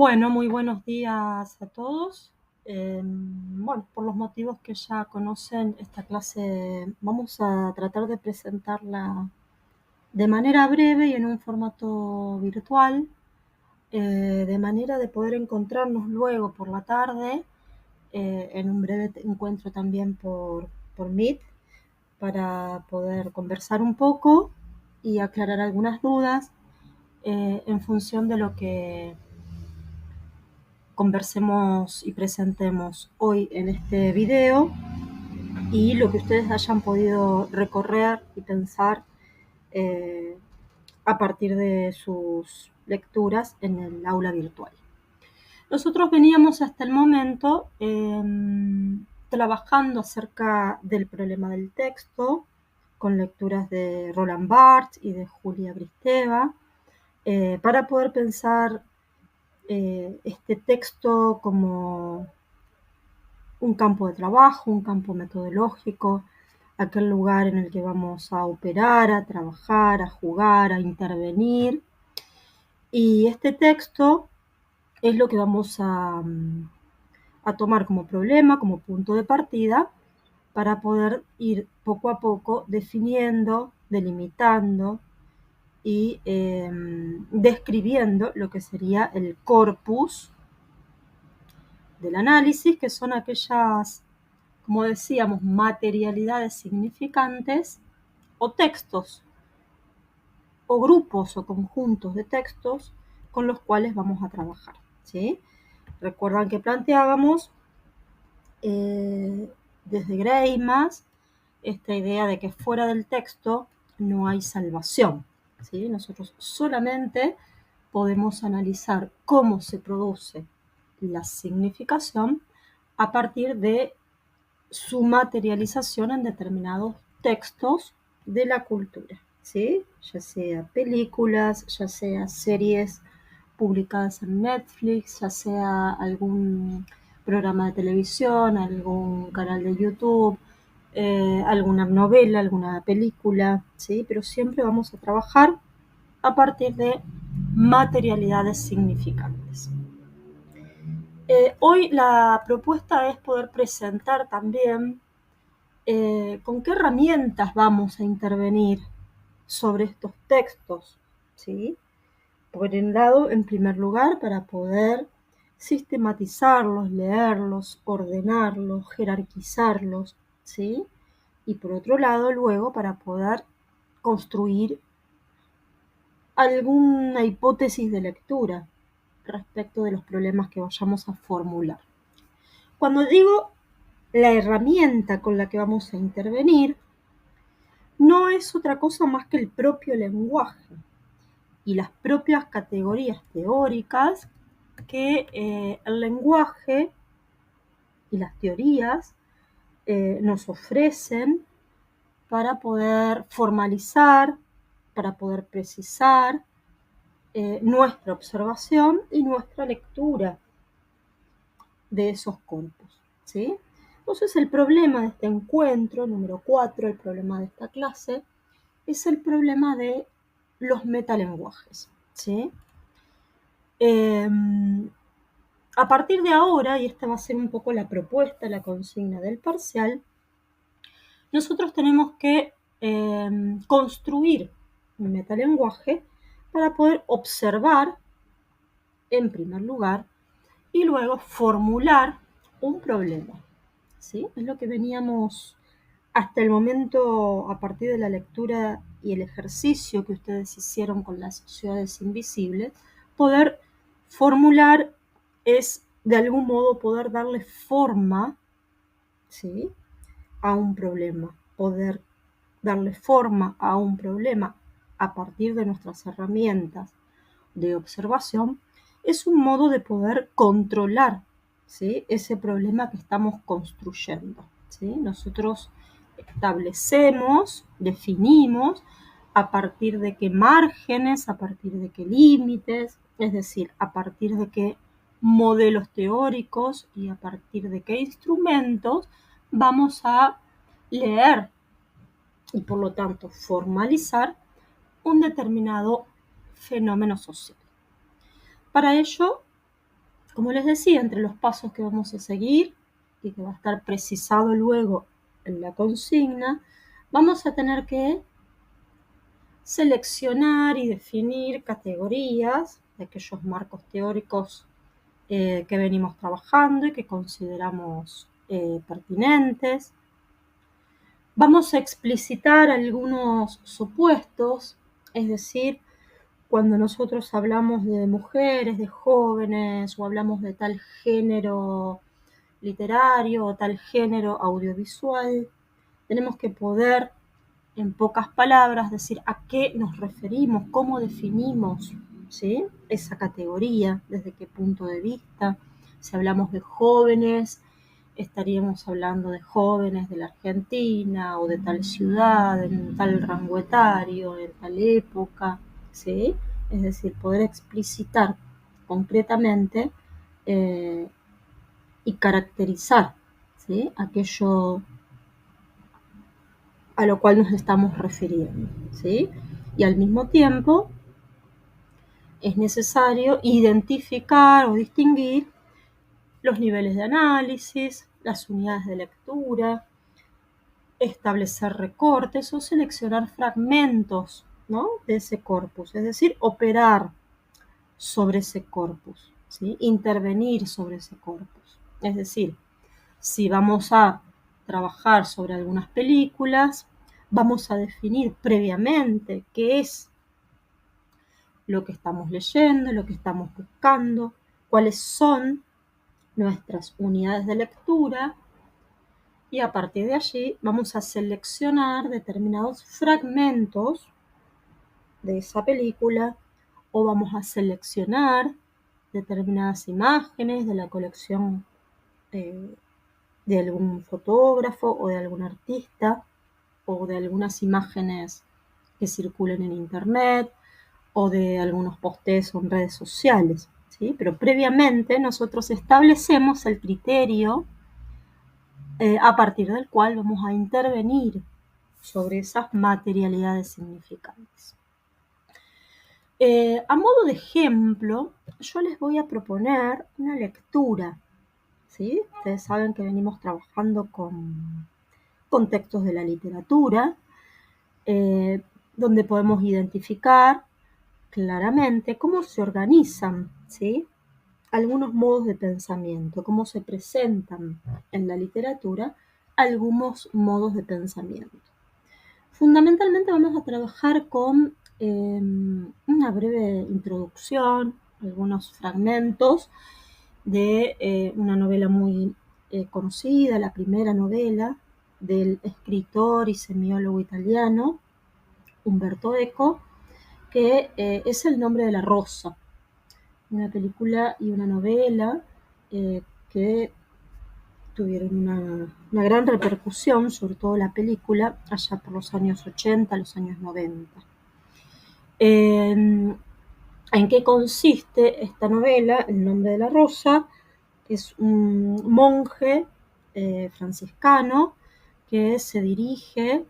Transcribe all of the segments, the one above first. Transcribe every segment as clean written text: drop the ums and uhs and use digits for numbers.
Bueno, muy buenos días a todos. Bueno, por los motivos que ya conocen, esta clase vamos a tratar de presentarla de manera breve y en un formato virtual, de manera de poder encontrarnos luego por la tarde en un breve encuentro también por Meet para poder conversar un poco y aclarar algunas dudas en función de lo que conversemos y presentemos hoy en este video y lo que ustedes hayan podido recorrer y pensar eh, a partir de sus lecturas en el aula virtual. Nosotros veníamos hasta el momento trabajando acerca del problema del texto con lecturas de Roland Barthes y de Julia Gristeva para poder pensar este texto como un campo de trabajo, un campo metodológico, aquel lugar en el que vamos a operar, a trabajar, a jugar, a intervenir. Y este texto es lo que vamos a tomar como problema, como punto de partida, para poder ir poco a poco definiendo, delimitando y describiendo lo que sería el corpus del análisis, que son aquellas, como decíamos, materialidades significantes o textos o grupos o conjuntos de textos con los cuales vamos a trabajar, ¿sí? Recuerdan que planteábamos desde Greimas esta idea de que fuera del texto no hay salvación, ¿sí? Nosotros solamente podemos analizar cómo se produce la significación a partir de su materialización en determinados textos de la cultura, ¿sí? Ya sea películas, ya sea series publicadas en Netflix, ya sea algún programa de televisión, algún canal de YouTube, alguna novela, alguna película, ¿sí? Pero siempre vamos a trabajar a partir de materialidades significantes. Hoy la propuesta es poder presentar también con qué herramientas vamos a intervenir sobre estos textos, ¿sí? Por un lado, en primer lugar, para poder sistematizarlos, leerlos, ordenarlos, jerarquizarlos, ¿sí? Y por otro lado, luego, para poder construir alguna hipótesis de lectura respecto de los problemas que vayamos a formular. Cuando digo la herramienta con la que vamos a intervenir, no es otra cosa más que el propio lenguaje y las propias categorías teóricas que el lenguaje y las teorías nos ofrecen para poder formalizar, para poder precisar nuestra observación y nuestra lectura de esos corpus, ¿sí? Entonces el problema de este encuentro, número 4, el problema de esta clase, es el problema de los metalenguajes, ¿sí? A partir de ahora, y esta va a ser un poco la propuesta, la consigna del parcial, nosotros tenemos que construir un metalenguaje para poder observar, en primer lugar, y luego formular un problema, ¿sí? Es lo que veníamos hasta el momento, a partir de la lectura y el ejercicio que ustedes hicieron con las ciudades invisibles, poder formular es, de algún modo, poder darle forma, ¿sí?, a un problema, poder darle forma a un problema a partir de nuestras herramientas de observación, es un modo de poder controlar, ¿sí?, ese problema que estamos construyendo, ¿sí? Nosotros establecemos, definimos a partir de qué márgenes, a partir de qué límites, es decir, a partir de qué modelos teóricos y a partir de qué instrumentos vamos a leer y por lo tanto formalizar un determinado fenómeno social. Para ello Como les decía, entre los pasos que vamos a seguir y que va a estar precisado luego en la consigna, vamos a tener que seleccionar y definir categorías de aquellos marcos teóricos que venimos trabajando y que consideramos pertinentes. Vamos a explicitar algunos supuestos, es decir, cuando nosotros hablamos de mujeres, de jóvenes, o hablamos de tal género literario o tal género audiovisual, tenemos que poder, en pocas palabras, decir a qué nos referimos, cómo definimos, ¿sí?, esa categoría, desde qué punto de vista. Si hablamos de jóvenes, estaríamos hablando de jóvenes de la Argentina o de tal ciudad, en tal rango etario, en tal época, ¿sí? Es decir, poder explicitar concretamente y caracterizar, ¿sí?, aquello a lo cual nos estamos refiriendo, ¿sí? Y al mismo tiempo es necesario identificar o distinguir los niveles de análisis, las unidades de lectura, establecer recortes o seleccionar fragmentos, ¿no?, de ese corpus, es decir, operar sobre ese corpus, ¿sí?, intervenir sobre ese corpus. Es decir, si vamos a trabajar sobre algunas películas, vamos a definir previamente qué es lo que estamos leyendo, lo que estamos buscando, cuáles son nuestras unidades de lectura, y a partir de allí vamos a seleccionar determinados fragmentos de esa película, o vamos a seleccionar determinadas imágenes de la colección de algún fotógrafo o de algún artista, o de algunas imágenes que circulen en internet, o de algunos posteos en redes sociales, ¿sí? Pero previamente nosotros establecemos el criterio a partir del cual vamos a intervenir sobre esas materialidades significantes. A modo de ejemplo, yo les voy a proponer una lectura, ¿sí? Ustedes saben que venimos trabajando con textos de la literatura, donde podemos identificar claramente cómo se organizan, ¿sí?, algunos modos de pensamiento, cómo se presentan en la literatura algunos modos de pensamiento. Fundamentalmente vamos a trabajar con una breve introducción, algunos fragmentos de una novela muy conocida, la primera novela del escritor y semiólogo italiano Umberto Eco, que es El nombre de la rosa, una película y una novela que tuvieron una gran repercusión, sobre todo la película, allá por los años 80, los años 90. ¿En qué consiste esta novela? El nombre de la rosa es un monje franciscano que se dirige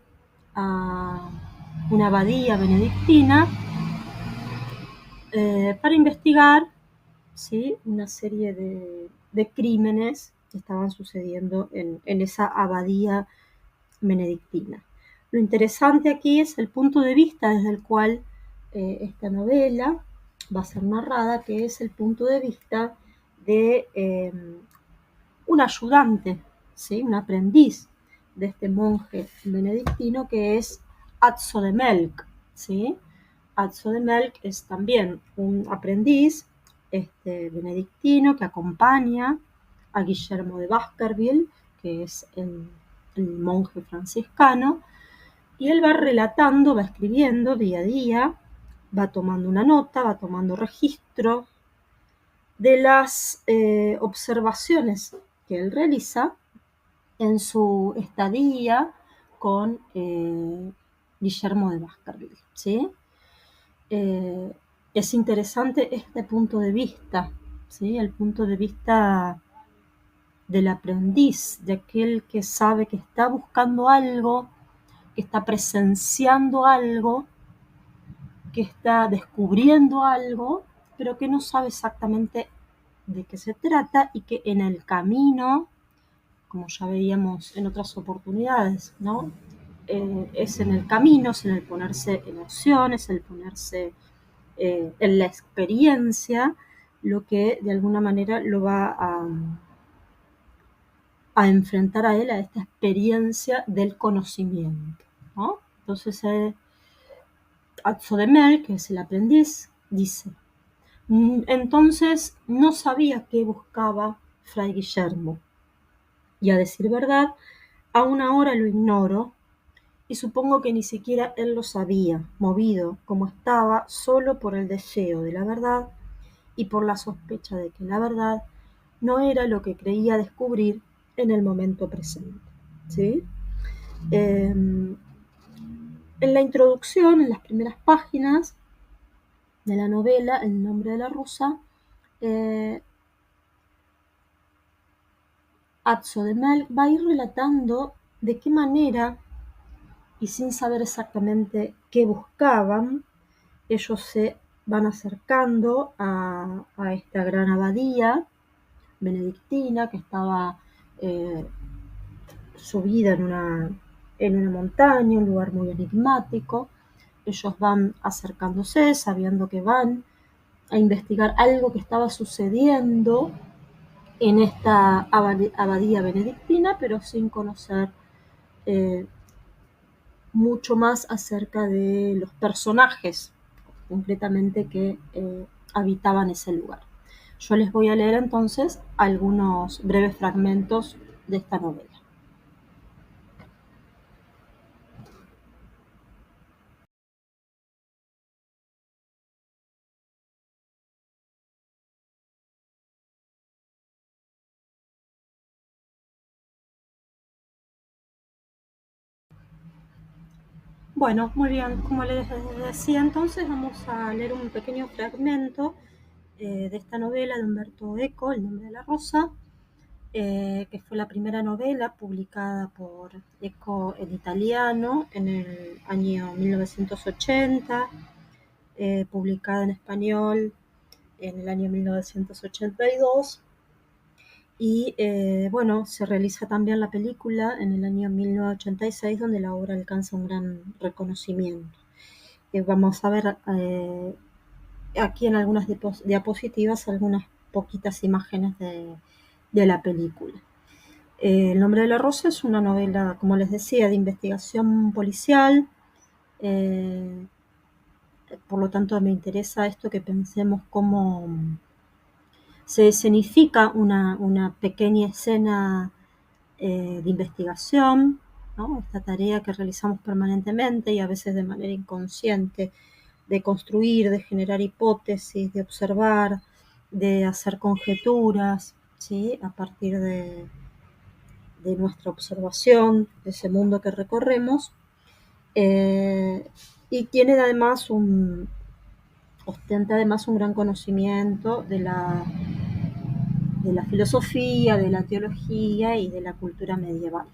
a una abadía benedictina para investigar, ¿sí?, una serie de crímenes que estaban sucediendo en esa abadía benedictina. Lo interesante aquí es el punto de vista desde el cual esta novela va a ser narrada, que es el punto de vista de un ayudante, ¿sí?, un aprendiz de este monje benedictino, que es Azzo de Melk, ¿sí? Azzo de Melk es también un aprendiz benedictino que acompaña a Guillermo de Baskerville, que es el monje franciscano, y él va relatando, va escribiendo día a día, va tomando una nota, va tomando registro de las observaciones que él realiza en su estadía con Guillermo de Baskerville, ¿sí? Es interesante este punto de vista, ¿sí?, el punto de vista del aprendiz, de aquel que sabe que está buscando algo, que está presenciando algo, que está descubriendo algo, pero que no sabe exactamente de qué se trata y que en el camino, como ya veíamos en otras oportunidades, ¿no? Es en el camino, es en el ponerse en acción, es el ponerse en la experiencia, lo que de alguna manera lo va a enfrentar a él a esta experiencia del conocimiento, ¿no? Entonces, Azzo-de-Mel, que es el aprendiz, dice: entonces no sabía qué buscaba Fray Guillermo, y a decir verdad, aún ahora lo ignoro, y supongo que ni siquiera él lo sabía, movido como estaba solo por el deseo de la verdad y por la sospecha de que la verdad no era lo que creía descubrir en el momento presente. ¿Sí? En la introducción, en las primeras páginas de la novela El nombre de la rusa, Azzo-de-Mel va a ir relatando de qué manera, y sin saber exactamente qué buscaban, ellos se van acercando a esta gran abadía benedictina que estaba subida en una montaña, un lugar muy enigmático. Ellos van acercándose sabiendo que van a investigar algo que estaba sucediendo en esta abadía benedictina, pero sin conocer mucho más acerca de los personajes concretamente que habitaban ese lugar. Yo les voy a leer entonces algunos breves fragmentos de esta novela. Bueno, muy bien, como les decía entonces, vamos a leer un pequeño fragmento de esta novela de Umberto Eco, El nombre de la rosa, que fue la primera novela publicada por Eco en italiano en el año 1980, publicada en español en el año 1982 y bueno, se realiza también la película en el año 1986 donde la obra alcanza un gran reconocimiento. Vamos a ver aquí en algunas diapositivas algunas poquitas imágenes de la película. El nombre de la rosa es una novela, como les decía, de investigación policial. Por lo tanto, me interesa esto que pensemos cómo se escenifica una pequeña escena de investigación, ¿no? Esta tarea que realizamos permanentemente y a veces de manera inconsciente, de construir, de generar hipótesis, de observar, de hacer conjeturas, ¿sí? A partir de nuestra observación, de ese mundo que recorremos, y tiene además ostenta además un gran conocimiento de la filosofía, de la teología y de la cultura medieval.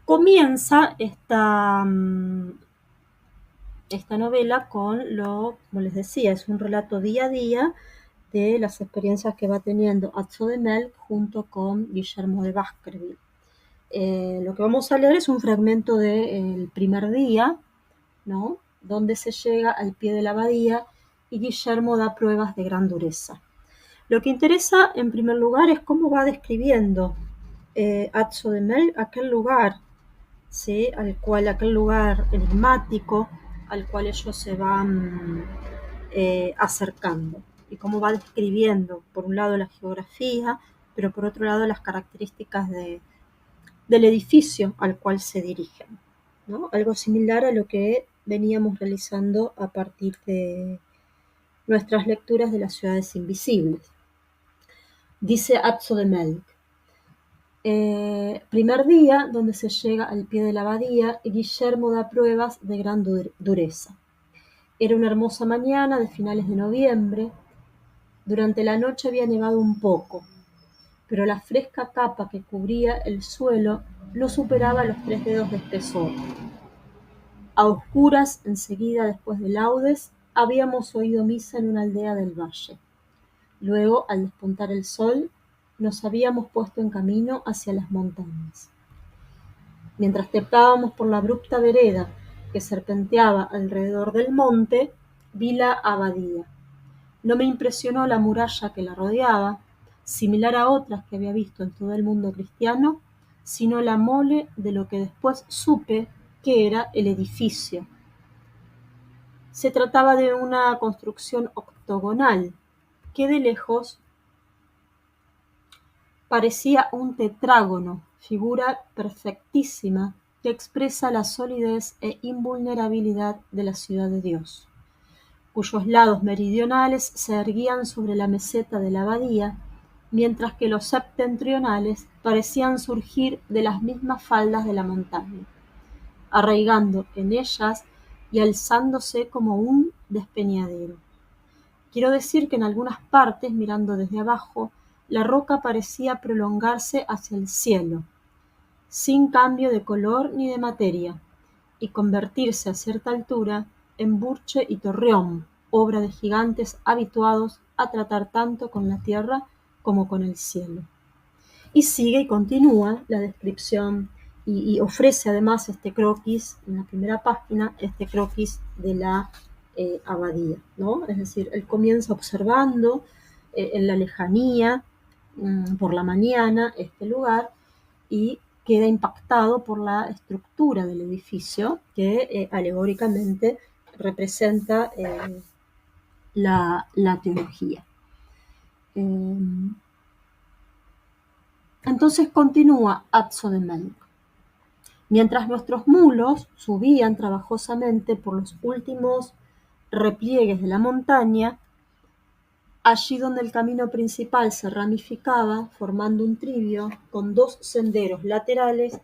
Comienza esta novela con como les decía, es un relato día a día de las experiencias que va teniendo Azzo-de-Mel junto con Guillermo de Baskerville. Lo que vamos a leer es un fragmento del primer día, ¿no? Donde se llega al pie de la abadía y Guillermo da pruebas de gran dureza. Lo que interesa en primer lugar es cómo va describiendo Azzo-de-Mel aquel lugar, ¿sí? Aquel lugar enigmático al cual ellos se van acercando y cómo va describiendo por un lado la geografía, pero por otro lado las características del edificio al cual se dirigen, ¿no? Algo similar a lo que veníamos realizando a partir de nuestras lecturas de las ciudades invisibles. Dice Azzo-de-Mel: primer día, donde se llega al pie de la abadía, Guillermo da pruebas de gran dureza. Era una hermosa mañana de finales de noviembre. Durante la noche había nevado un poco, pero la fresca capa que cubría el suelo no superaba los 3 dedos de espesor. A oscuras, enseguida después de laudes, habíamos oído misa en una aldea del valle. Luego, al despuntar el sol, nos habíamos puesto en camino hacia las montañas. Mientras trepábamos por la abrupta vereda que serpenteaba alrededor del monte, vi la abadía. No me impresionó la muralla que la rodeaba, similar a otras que había visto en todo el mundo cristiano, sino la mole de lo que después supe que era el edificio. Se trataba de una construcción octogonal, que de lejos parecía un tetrágono, figura perfectísima que expresa la solidez e invulnerabilidad de la ciudad de Dios, cuyos lados meridionales se erguían sobre la meseta de la abadía, mientras que los septentrionales parecían surgir de las mismas faldas de la montaña, arraigando en ellas y alzándose como un despeñadero. Quiero decir que en algunas partes, mirando desde abajo, la roca parecía prolongarse hacia el cielo, sin cambio de color ni de materia, y convertirse a cierta altura en burche y torreón, obra de gigantes habituados a tratar tanto con la tierra como con el cielo. Y sigue y continúa la descripción y ofrece además este croquis, en la primera página, este croquis de la abadía, ¿no? Es decir, él comienza observando en la lejanía, por la mañana, este lugar, y queda impactado por la estructura del edificio que alegóricamente representa la teología. Entonces continúa Atzo de Melk. Mientras nuestros mulos subían trabajosamente por los últimos repliegues de la montaña, allí donde el camino principal se ramificaba, formando un trivio con dos senderos laterales,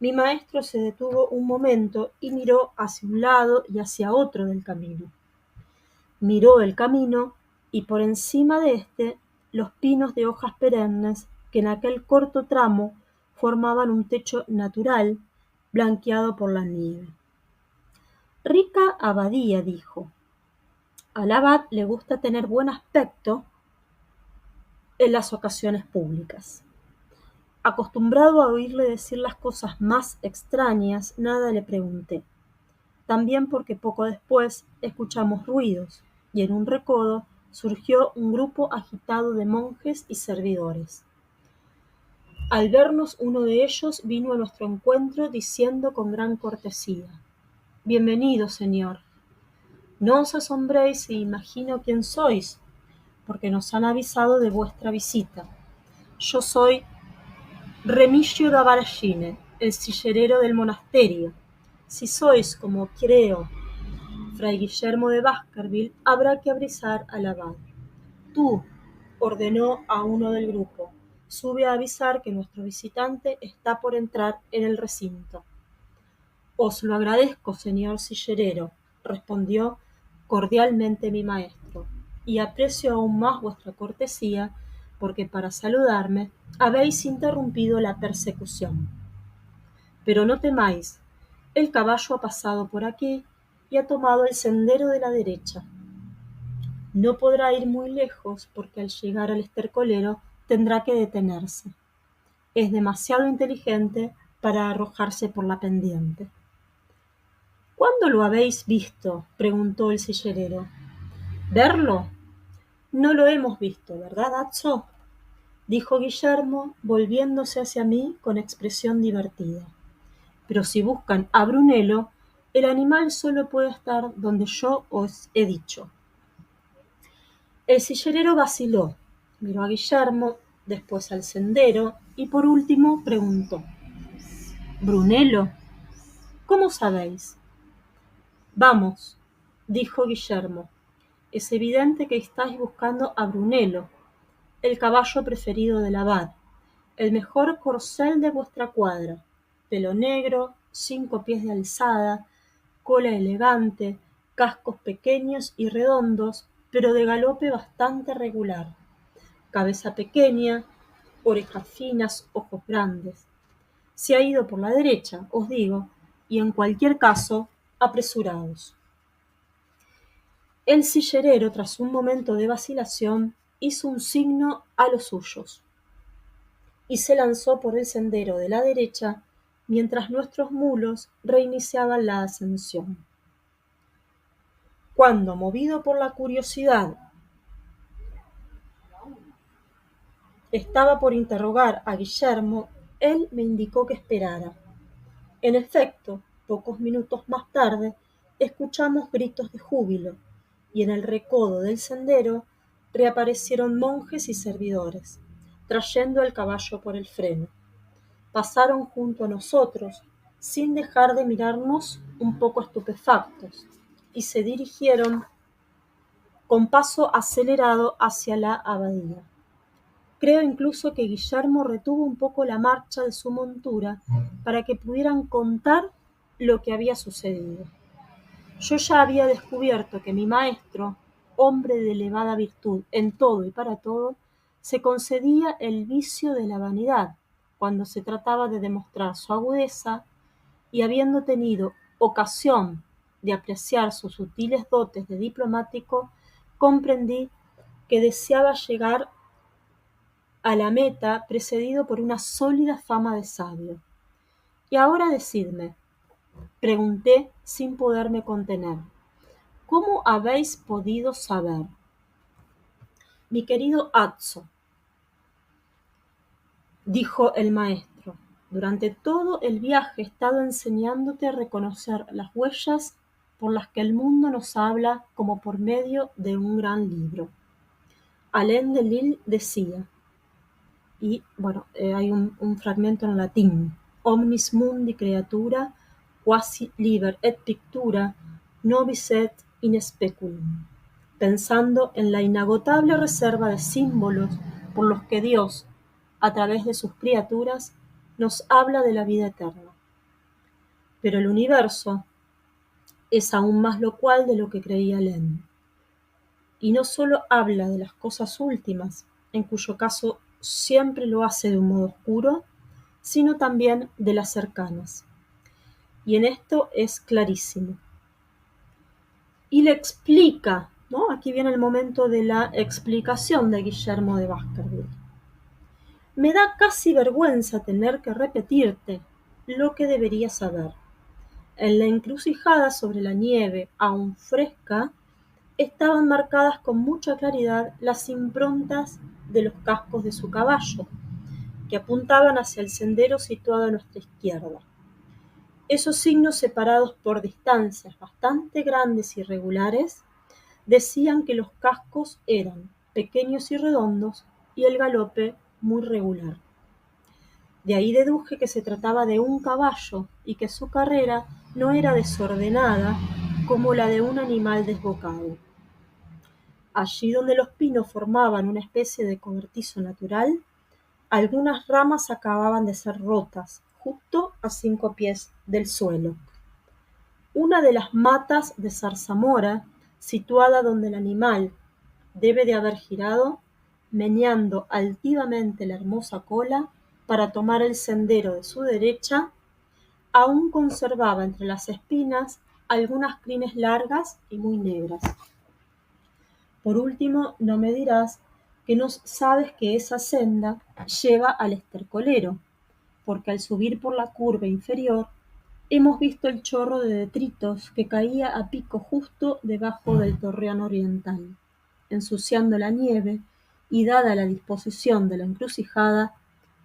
mi maestro se detuvo un momento y miró hacia un lado y hacia otro del camino. Miró el camino y por encima de éste los pinos de hojas perennes que en aquel corto tramo formaban un techo natural blanqueado por la nieve. Rica abadía, dijo. Al abad le gusta tener buen aspecto en las ocasiones públicas. Acostumbrado a oírle decir las cosas más extrañas, nada le pregunté. También porque poco después escuchamos ruidos y en un recodo surgió un grupo agitado de monjes y servidores. Al vernos, uno de ellos vino a nuestro encuentro diciendo con gran cortesía: «Bienvenido, señor. No os asombréis si imagino quién sois, porque nos han avisado de vuestra visita. Yo soy Remigio da Varagine, el sillerero del monasterio. Si sois, como creo, Fray Guillermo de Baskerville, habrá que avisar al abad». «Tú», ordenó a uno del grupo, «sube a avisar que nuestro visitante está por entrar en el recinto». «Os lo agradezco, señor sillerero», respondió cordialmente mi maestro, «y aprecio aún más vuestra cortesía, porque para saludarme habéis interrumpido la persecución. Pero no temáis, el caballo ha pasado por aquí y ha tomado el sendero de la derecha. No podrá ir muy lejos porque al llegar al estercolero tendrá que detenerse. Es demasiado inteligente para arrojarse por la pendiente». «¿Cuándo lo habéis visto?», preguntó el sillerero. «¿Verlo? No lo hemos visto, ¿verdad, Atzo?», dijo Guillermo, volviéndose hacia mí con expresión divertida. «Pero si buscan a Brunello, el animal solo puede estar donde yo os he dicho». El sillerero vaciló, miró a Guillermo, después al sendero y por último preguntó: «¿Brunello? ¿Cómo sabéis?». «Vamos», dijo Guillermo, «es evidente que estáis buscando a Brunello, el caballo preferido del abad, el mejor corcel de vuestra cuadra, pelo negro, 5 pies de alzada, cola elegante, cascos pequeños y redondos, pero de galope bastante regular, cabeza pequeña, orejas finas, ojos grandes. Se ha ido por la derecha, os digo, y en cualquier caso, apresuraos». El sillerero, tras un momento de vacilación, hizo un signo a los suyos y se lanzó por el sendero de la derecha mientras nuestros mulos reiniciaban la ascensión. Cuando, movido por la curiosidad, estaba por interrogar a Guillermo, él me indicó que esperara. En efecto, pocos minutos más tarde, escuchamos gritos de júbilo, y en el recodo del sendero reaparecieron monjes y servidores, trayendo el caballo por el freno. Pasaron junto a nosotros, sin dejar de mirarnos un poco estupefactos, y se dirigieron con paso acelerado hacia la abadía. Creo incluso que Guillermo retuvo un poco la marcha de su montura para que pudieran contar lo que había sucedido. Yo ya había descubierto que mi maestro, hombre de elevada virtud en todo y para todo, se concedía el vicio de la vanidad cuando se trataba de demostrar su agudeza, y habiendo tenido ocasión de apreciar sus sutiles dotes de diplomático, comprendí que deseaba llegar a la meta precedido por una sólida fama de sabio. Y ahora decidme, pregunté sin poderme contener, ¿cómo habéis podido saber? Mi querido Atso, dijo el maestro, durante todo el viaje he estado enseñándote a reconocer las huellas por las que el mundo nos habla como por medio de un gran libro. Alain de Lille decía, y bueno, hay un fragmento en latín, omnis mundi creatura quasi liber et pictura nobis et in speculum, pensando en la inagotable reserva de símbolos por los que Dios, a través de sus criaturas, nos habla de la vida eterna. Pero el universo es aún más locuaz de lo que creía Alain, y no sólo habla de las cosas últimas, en cuyo caso siempre lo hace de un modo oscuro, sino también de las cercanas. Y en esto es clarísimo. Y le explica, ¿no? Aquí viene el momento de la explicación de Guillermo de Baskerville. Me da casi vergüenza tener que repetirte lo que deberías saber. En la encrucijada sobre la nieve aún fresca, estaban marcadas con mucha claridad las improntas de los cascos de su caballo, que apuntaban hacia el sendero situado a nuestra izquierda. Esos signos, separados por distancias bastante grandes y regulares, decían que los cascos eran pequeños y redondos y el galope muy regular. De ahí deduje que se trataba de un caballo y que su carrera no era desordenada como la de un animal desbocado. Allí donde los pinos formaban una especie de cobertizo natural, algunas ramas acababan de ser rotas, justo a 5 pies del suelo. Una de las matas de zarzamora, situada donde el animal debe de haber girado, meneando altivamente la hermosa cola para tomar el sendero de su derecha, aún conservaba entre las espinas algunas crines largas y muy negras. Por último, no me dirás que no sabes que esa senda lleva al estercolero, porque al subir por la curva inferior hemos visto el chorro de detritos que caía a pico justo debajo del torreón oriental, ensuciando la nieve, y dada la disposición de la encrucijada,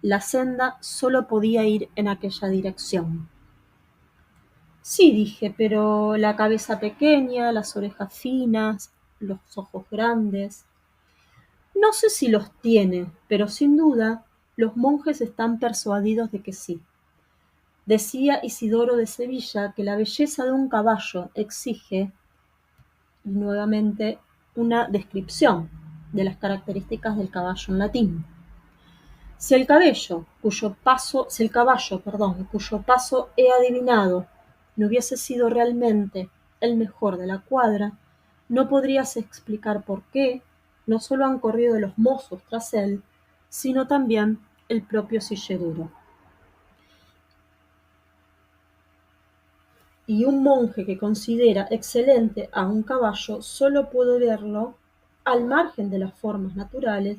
la senda solo podía ir en aquella dirección. Sí, dije, pero la cabeza pequeña, las orejas finas, los ojos grandes. No sé si los tiene, pero sin duda los monjes están persuadidos de que sí. Decía Isidoro de Sevilla que la belleza de un caballo exige, y nuevamente, una descripción de las características del caballo en latín. Si el caballo, cuyo paso he adivinado, no hubiese sido realmente el mejor de la cuadra, no podrías explicar por qué no solo han corrido los mozos tras él, sino también el propio sillerero. y un monje que considera excelente a un caballo solo puede verlo al margen de las formas naturales,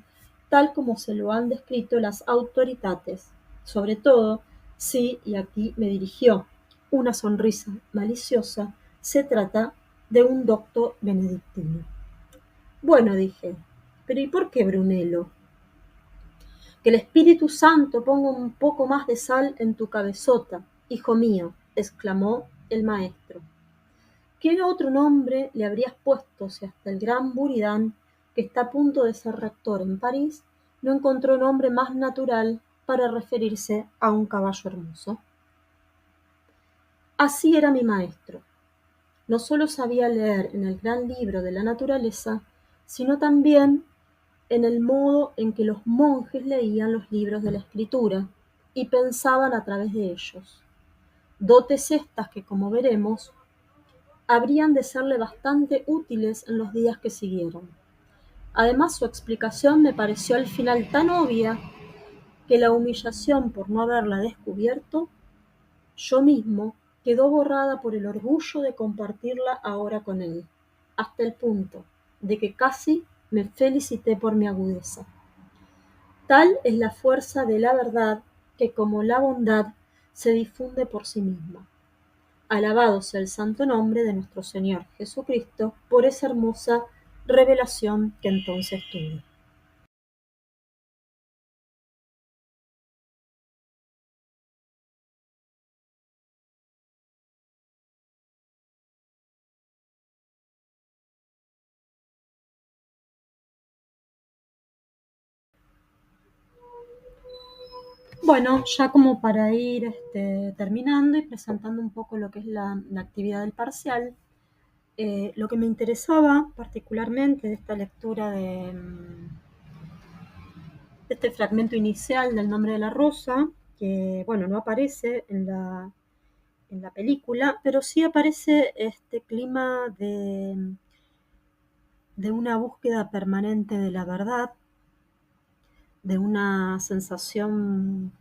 tal como se lo han descrito las autoritates, sobre todo si, y aquí me dirigió una sonrisa maliciosa, se trata de un docto benedictino. Bueno, dije, pero ¿y por qué Brunello? Que el Espíritu Santo ponga un poco más de sal en tu cabezota, hijo mío, exclamó el maestro. ¿Qué otro nombre le habrías puesto si hasta el gran Buridan, que está a punto de ser rector en París, no encontró nombre más natural para referirse a un caballo hermoso? Así era mi maestro. No solo sabía leer en el gran libro de la naturaleza, sino también en el modo en que los monjes leían los libros de la escritura y pensaban a través de ellos. Dotes estas que, como veremos, habrían de serle bastante útiles en los días que siguieron. Además, su explicación me pareció al final tan obvia que la humillación por no haberla descubierto yo mismo quedó borrada por el orgullo de compartirla ahora con él, hasta el punto de que casi me felicité por mi agudeza. Tal es la fuerza de la verdad que, como la bondad, se difunde por sí misma. Alabado sea el santo nombre de nuestro Señor Jesucristo por esa hermosa revelación que entonces tuve. Bueno, ya como para ir terminando y presentando un poco lo que es la actividad del parcial, lo que me interesaba particularmente de esta lectura de este fragmento inicial del Nombre de la Rosa, que bueno, no aparece en la película, pero sí aparece este clima de una búsqueda permanente de la verdad, de una sensación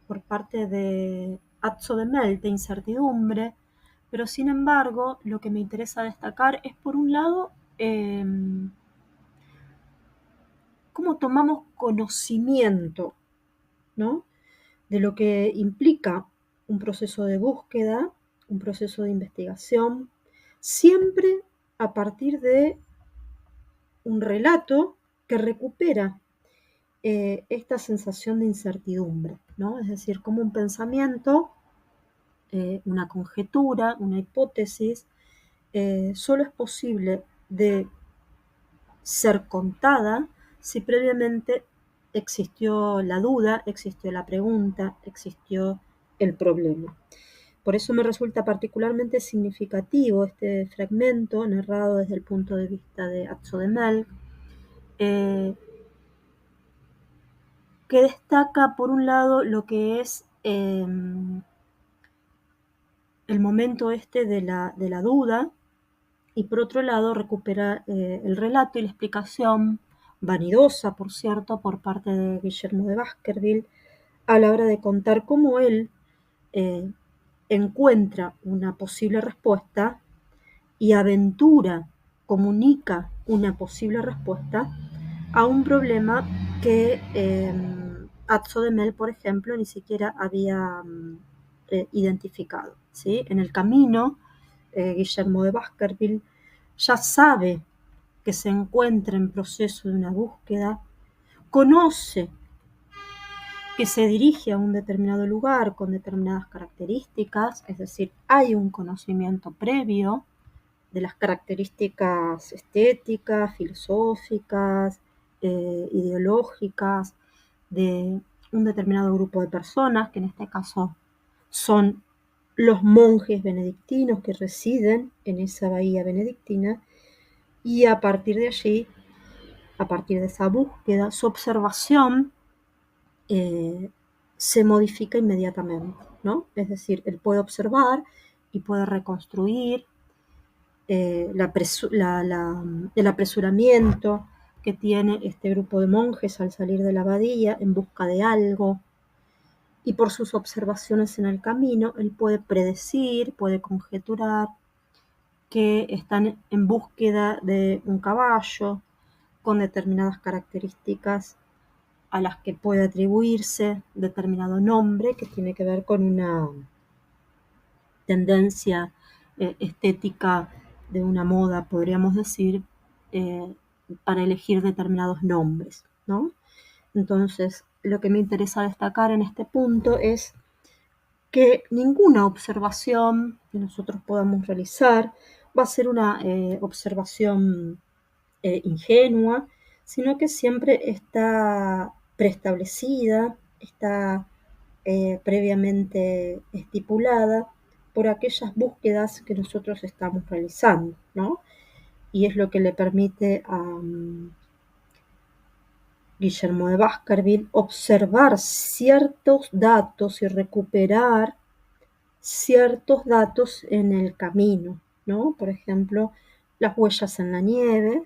por parte de Atzo de Mel, de incertidumbre, pero sin embargo lo que me interesa destacar es por un lado cómo tomamos conocimiento, ¿no?, de lo que implica un proceso de búsqueda, un proceso de investigación, siempre a partir de un relato que recupera esta sensación de incertidumbre, ¿no? Es decir, como un pensamiento, una conjetura, una hipótesis, solo es posible de ser contada si previamente existió la duda, existió la pregunta, existió el problema. Por eso me resulta particularmente significativo este fragmento narrado desde el punto de vista de Atzo de Mel, que destaca por un lado lo que es el momento de la duda, y por otro lado recupera el relato y la explicación, vanidosa por cierto, por parte de Guillermo de Baskerville, a la hora de contar cómo él eh, encuentra una posible respuesta y aventura, comunica una posible respuesta a un problema que Atzo de Mel, por ejemplo, ni siquiera había identificado, ¿sí? En el camino, Guillermo de Baskerville ya sabe que se encuentra en proceso de una búsqueda, conoce que se dirige a un determinado lugar con determinadas características, es decir, hay un conocimiento previo de las características estéticas, filosóficas, ideológicas de un determinado grupo de personas, que en este caso son los monjes benedictinos que residen en esa bahía benedictina, y a partir de allí, a partir de esa búsqueda, su observación se modifica inmediatamente, ¿no? Es decir, él puede observar y puede reconstruir el apresuramiento que tiene este grupo de monjes al salir de la abadía en busca de algo, y por sus observaciones en el camino, él puede predecir, puede conjeturar que están en búsqueda de un caballo con determinadas características a las que puede atribuirse determinado nombre que tiene que ver con una tendencia estética de una moda, podríamos decir, eh, para elegir determinados nombres, ¿no? Entonces, lo que me interesa destacar en este punto es que ninguna observación que nosotros podamos realizar va a ser una observación ingenua, sino que siempre está preestablecida, está previamente estipulada por aquellas búsquedas que nosotros estamos realizando, ¿no? Y es lo que le permite a Guillermo de Baskerville observar ciertos datos y recuperar ciertos datos en el camino, ¿no? Por ejemplo, las huellas en la nieve,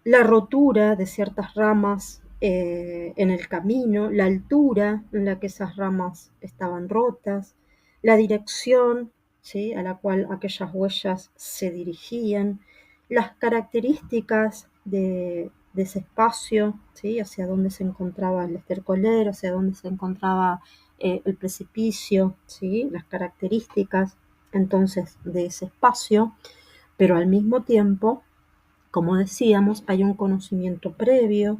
la rotura de ciertas ramas en el camino, la altura en la que esas ramas estaban rotas, la dirección, ¿sí?, a la cual aquellas huellas se dirigían, las características de ese espacio, ¿sí?, hacia dónde se encontraba el estercolero, hacia dónde se encontraba el precipicio, ¿sí?, las características entonces de ese espacio, pero al mismo tiempo, como decíamos, hay un conocimiento previo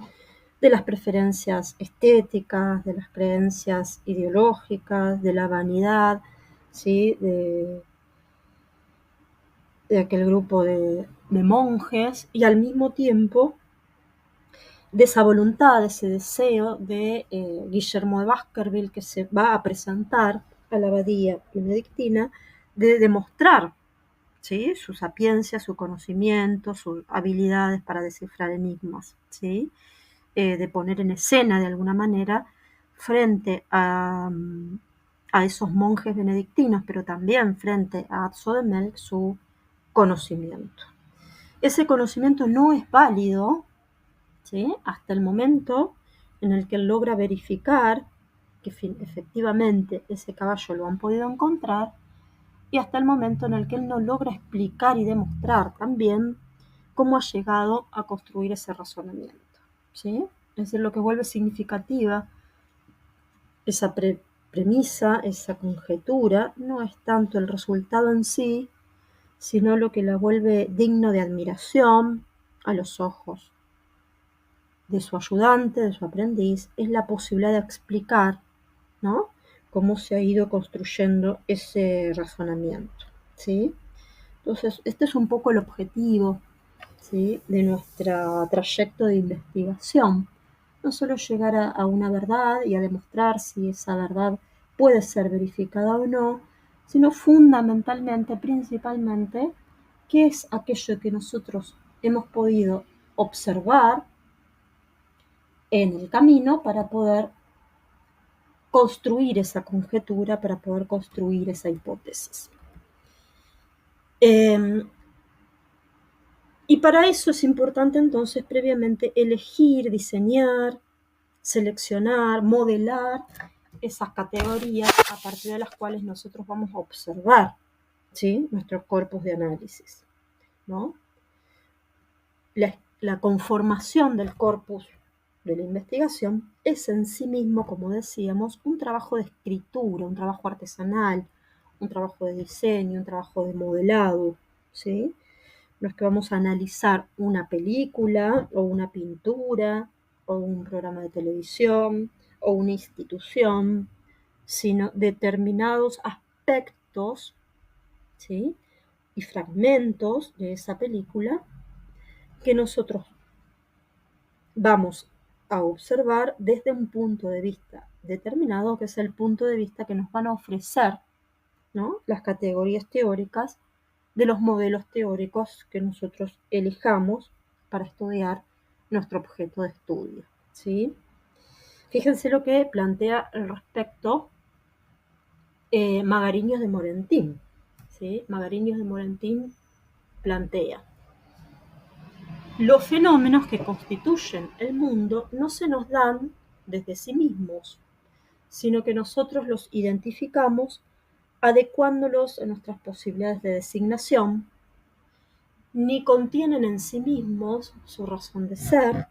de las preferencias estéticas, de las creencias ideológicas, de la vanidad, ¿sí?, de aquel grupo de monjes, y al mismo tiempo de esa voluntad, de ese deseo de Guillermo de Baskerville, que se va a presentar a la abadía benedictina, de demostrar, ¿sí?, su sapiencia, su conocimiento, sus habilidades para descifrar enigmas, ¿sí?, de poner en escena de alguna manera frente a esos monjes benedictinos, pero también frente a Sodemel su conocimiento. Ese conocimiento no es válido, ¿sí?, hasta el momento en el que él logra verificar que efectivamente ese caballo lo han podido encontrar, y hasta el momento en el que él no logra explicar y demostrar también cómo ha llegado a construir ese razonamiento, ¿sí? Es decir, lo que vuelve significativa esa premisa, esa conjetura, no es tanto el resultado en sí, sino lo que la vuelve digno de admiración a los ojos de su ayudante, de su aprendiz, es la posibilidad de explicar, ¿no?, cómo se ha ido construyendo ese razonamiento, ¿sí? Entonces, este es un poco el objetivo, ¿sí?, de nuestro trayecto de investigación. No solo llegar a una verdad y a demostrar si esa verdad puede ser verificada o no, sino fundamentalmente, principalmente, qué es aquello que nosotros hemos podido observar en el camino para poder construir esa conjetura, para poder construir esa hipótesis. Y para eso es importante entonces previamente elegir, diseñar, seleccionar, modelar esas categorías a partir de las cuales nosotros vamos a observar, ¿sí?, nuestros corpus de análisis, ¿no? La conformación del corpus de la investigación es en sí mismo, como decíamos, un trabajo de escritura, un trabajo artesanal, un trabajo de diseño, un trabajo de modelado, ¿sí? No es que vamos a analizar una película o una pintura o un programa de televisión o una institución, sino determinados aspectos, ¿sí?, y fragmentos de esa película que nosotros vamos a observar desde un punto de vista determinado, que es el punto de vista que nos van a ofrecer, ¿no?, las categorías teóricas de los modelos teóricos que nosotros elijamos para estudiar nuestro objeto de estudio, ¿sí? Fíjense lo que plantea al respecto Magariños de Morentín, ¿sí? Magariños de Morentín plantea: los fenómenos que constituyen el mundo no se nos dan desde sí mismos, sino que nosotros los identificamos adecuándolos a nuestras posibilidades de designación, ni contienen en sí mismos su razón de ser,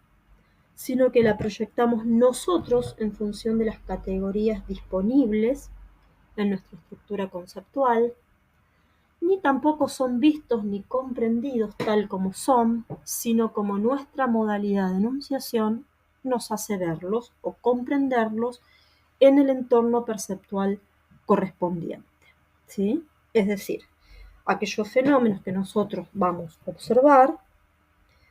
sino que la proyectamos nosotros en función de las categorías disponibles en nuestra estructura conceptual, ni tampoco son vistos ni comprendidos tal como son, sino como nuestra modalidad de enunciación nos hace verlos o comprenderlos en el entorno perceptual correspondiente, ¿sí? Es decir, aquellos fenómenos que nosotros vamos a observar,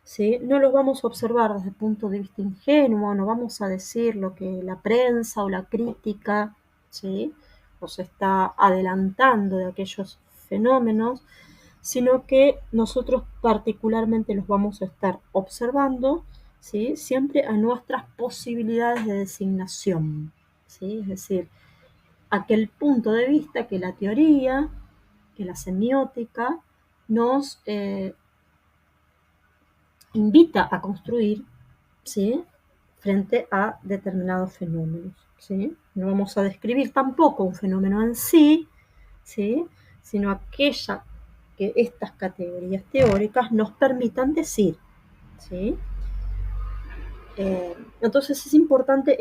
¿sí? No los vamos a observar desde el punto de vista ingenuo, no vamos a decir lo que la prensa o la crítica, ¿sí?, nos está adelantando de aquellos fenómenos, sino que nosotros particularmente los vamos a estar observando, ¿sí?, siempre a nuestras posibilidades de designación, ¿sí? Es decir, aquel punto de vista que la teoría, que la semiótica nos invita a construir, ¿sí?, frente a determinados fenómenos, ¿sí? No vamos a describir tampoco un fenómeno en sí, ¿sí?, sino aquella que estas categorías teóricas nos permitan decir, ¿sí? Entonces es importante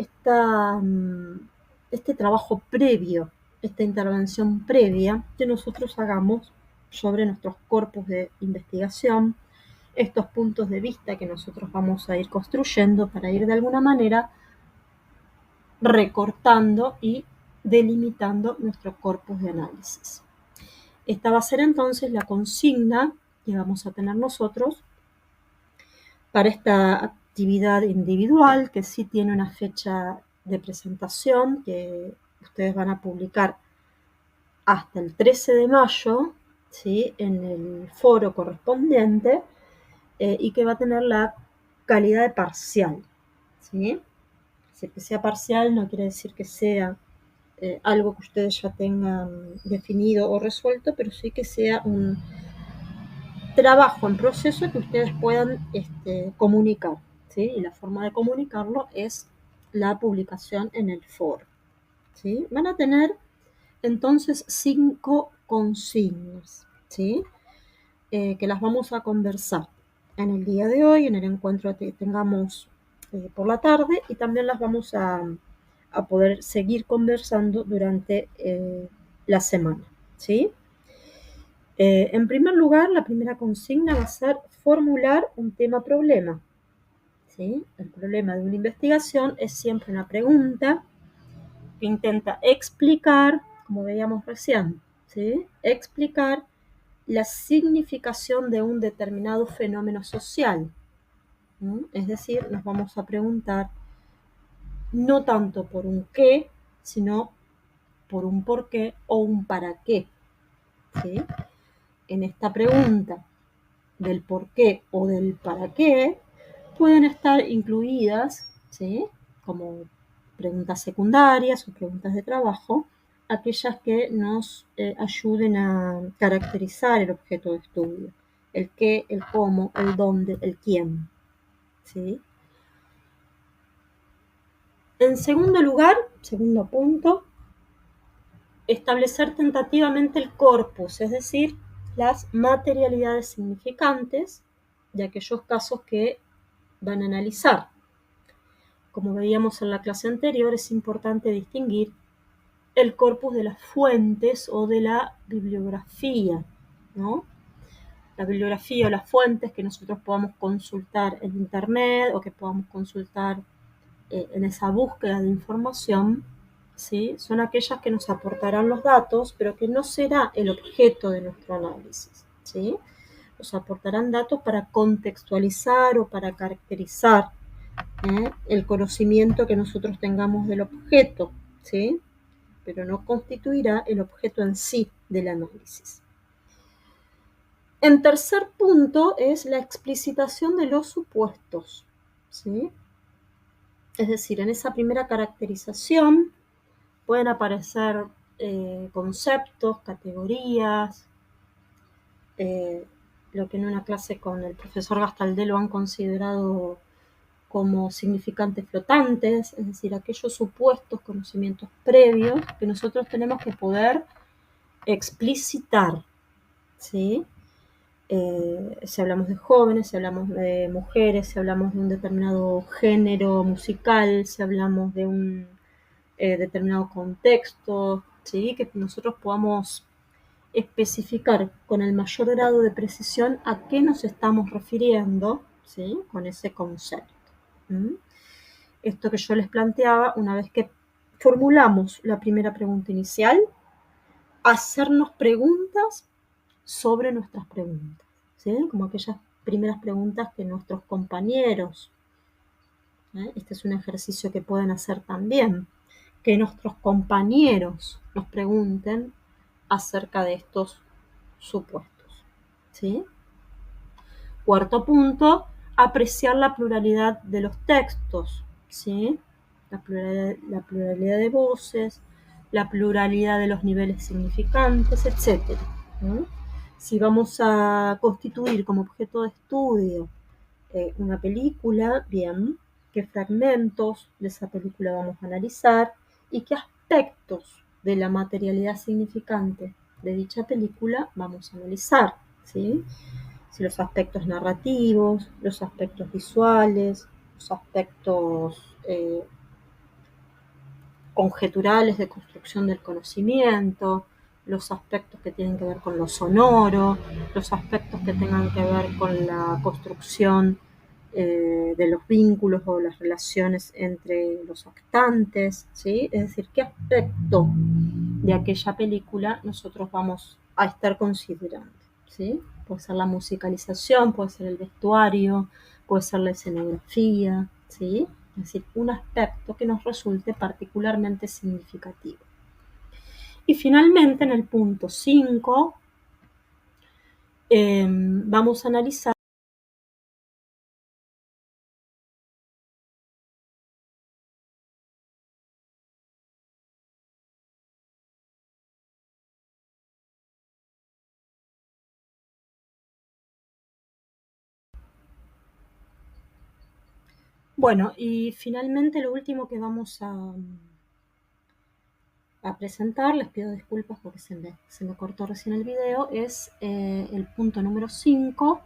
este trabajo previo, esta intervención previa que nosotros hagamos sobre nuestros corpus de investigación, estos puntos de vista que nosotros vamos a ir construyendo para ir de alguna manera recortando y delimitando nuestro corpus de análisis. Esta va a ser entonces la consigna que vamos a tener nosotros para esta actividad individual, que sí tiene una fecha de presentación que ustedes van a publicar hasta el 13 de mayo, ¿sí?, en el foro correspondiente, y que va a tener la calidad de parcial, ¿sí? Es decir, que sea parcial no quiere decir que sea algo que ustedes ya tengan definido o resuelto, pero sí que sea un trabajo en proceso que ustedes puedan comunicar, ¿sí? Y la forma de comunicarlo es la publicación en el foro, ¿sí? Van a tener entonces 5 consignas, ¿sí?, que las vamos a conversar en el día de hoy, en el encuentro que tengamos por la tarde, y también las vamos a poder seguir conversando durante la semana, ¿sí? En primer lugar, la primera consigna va a ser formular un tema-problema, ¿sí? El problema de una investigación es siempre una pregunta que intenta explicar, como veíamos recién, ¿sí?, explicar la significación de un determinado fenómeno social. Es decir, nos vamos a preguntar no tanto por un qué, sino por un por qué o un para qué, ¿sí? En esta pregunta del por qué o del para qué pueden estar incluidas, ¿sí?, como preguntas secundarias o preguntas de trabajo, aquellas que nos ayuden a caracterizar el objeto de estudio, el qué, el cómo, el dónde, el quién, ¿sí? En segundo lugar, segundo punto, establecer tentativamente el corpus, es decir, las materialidades significantes de aquellos casos que van a analizar. Como veíamos en la clase anterior, es importante distinguir el corpus de las fuentes o de la bibliografía, ¿no? La bibliografía o las fuentes que nosotros podamos consultar en internet o que podamos consultar en esa búsqueda de información, ¿sí?, son aquellas que nos aportarán los datos, pero que no será el objeto de nuestro análisis, ¿sí? Nos aportarán datos para contextualizar o para caracterizar el conocimiento que nosotros tengamos del objeto, ¿sí?, pero no constituirá el objeto en sí del análisis. En tercer punto es la explicitación de los supuestos, ¿sí? Es decir, en esa primera caracterización pueden aparecer conceptos, categorías, lo que en una clase con el profesor Gastaldelo han considerado como significantes flotantes, es decir, aquellos supuestos conocimientos previos que nosotros tenemos que poder explicitar, ¿sí? Si hablamos de jóvenes, si hablamos de mujeres, si hablamos de un determinado género musical, si hablamos de un determinado contexto, ¿sí? Que nosotros podamos especificar con el mayor grado de precisión a qué nos estamos refiriendo, ¿sí? Con ese concepto. ¿Mm? Esto que yo les planteaba, una vez que formulamos la primera pregunta inicial, hacernos preguntas sobre nuestras preguntas, ¿sí? Como aquellas primeras preguntas que nuestros compañeros, este es un ejercicio que pueden hacer también, que nuestros compañeros nos pregunten acerca de estos supuestos, ¿sí? Cuarto punto, apreciar la pluralidad de los textos, ¿sí? La pluralidad de voces, la pluralidad de los niveles significantes, etc. ¿No? Si vamos a constituir como objeto de estudio una película, bien, qué fragmentos de esa película vamos a analizar y qué aspectos de la materialidad significante de dicha película vamos a analizar, ¿sí? Si los aspectos narrativos, los aspectos visuales, los aspectos conjeturales de construcción del conocimiento, los aspectos que tienen que ver con lo sonoro, los aspectos que tengan que ver con la construcción de los vínculos o las relaciones entre los actantes, ¿sí? Es decir, qué aspecto de aquella película nosotros vamos a estar considerando, ¿sí? Puede ser la musicalización, puede ser el vestuario, puede ser la escenografía, ¿sí? Es decir, un aspecto que nos resulte particularmente significativo. Y finalmente, en el punto 5, vamos a analizar bueno, y finalmente lo último que vamos a presentar, les pido disculpas porque se me cortó recién el video, es el punto número 5,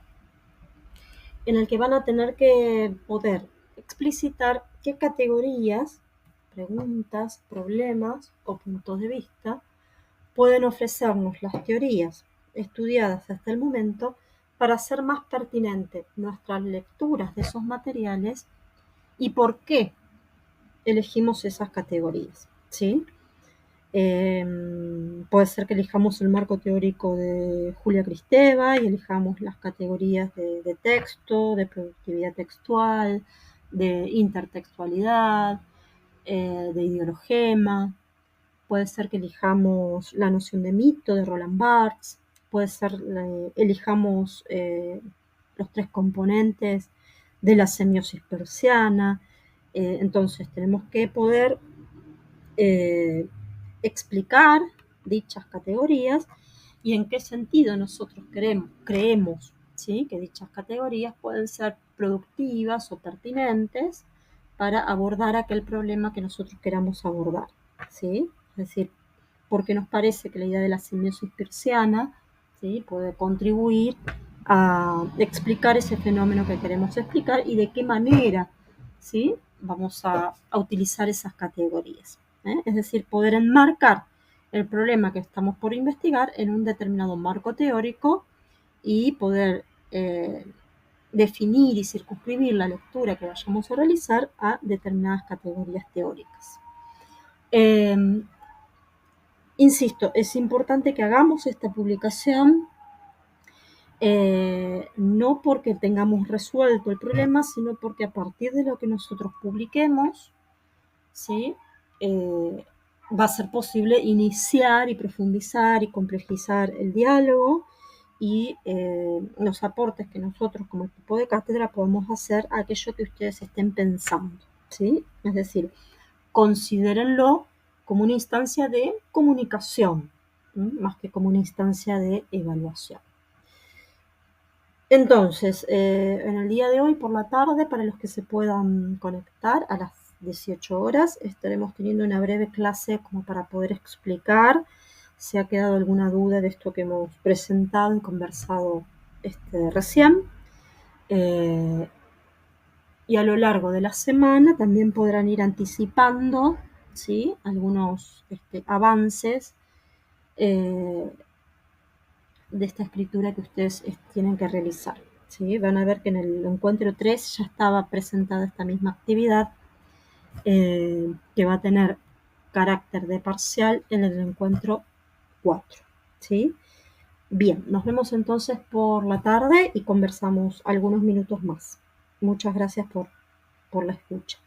en el que van a tener que poder explicitar qué categorías, preguntas, problemas o puntos de vista pueden ofrecernos las teorías estudiadas hasta el momento para hacer más pertinente nuestras lecturas de esos materiales y por qué elegimos esas categorías, ¿sí? Puede ser que elijamos el marco teórico de Julia Kristeva y elijamos las categorías de texto, de productividad textual, de intertextualidad, de ideologema. Puede ser que elijamos la noción de mito de Roland Barthes. Puede ser elijamos los 3 componentes de la semiosis persiana. Entonces tenemos que poder explicar dichas categorías y en qué sentido nosotros creemos, ¿sí? Que dichas categorías pueden ser productivas o pertinentes para abordar aquel problema que nosotros queramos abordar, ¿sí? Es decir, porque nos parece que la idea de la semiosis persiana, ¿sí? Puede contribuir a explicar ese fenómeno que queremos explicar y de qué manera, ¿sí? Vamos a utilizar esas categorías. Es decir, poder enmarcar el problema que estamos por investigar en un determinado marco teórico y poder definir y circunscribir la lectura que vayamos a realizar a determinadas categorías teóricas. Insisto, es importante que hagamos esta publicación no porque tengamos resuelto el problema, sino porque a partir de lo que nosotros publiquemos, ¿sí? Va a ser posible iniciar y profundizar y complejizar el diálogo y los aportes que nosotros como equipo de cátedra podemos hacer a aquello que ustedes estén pensando, ¿sí? Es decir, considérenlo como una instancia de comunicación, ¿sí? Más que como una instancia de evaluación. Entonces, en el día de hoy por la tarde, para los que se puedan conectar a las 18 horas, estaremos teniendo una breve clase como para poder explicar si ha quedado alguna duda de esto que hemos presentado y conversado recién. Eh, y a lo largo de la semana también podrán ir anticipando, ¿sí?, algunos avances eh, de esta escritura que ustedes tienen que realizar. ¿Sí? Van a ver que en el encuentro 3 ya estaba presentada esta misma actividad que va a tener carácter de parcial en el encuentro 4. ¿Sí? Bien, nos vemos entonces por la tarde y conversamos algunos minutos más. Muchas gracias por la escucha.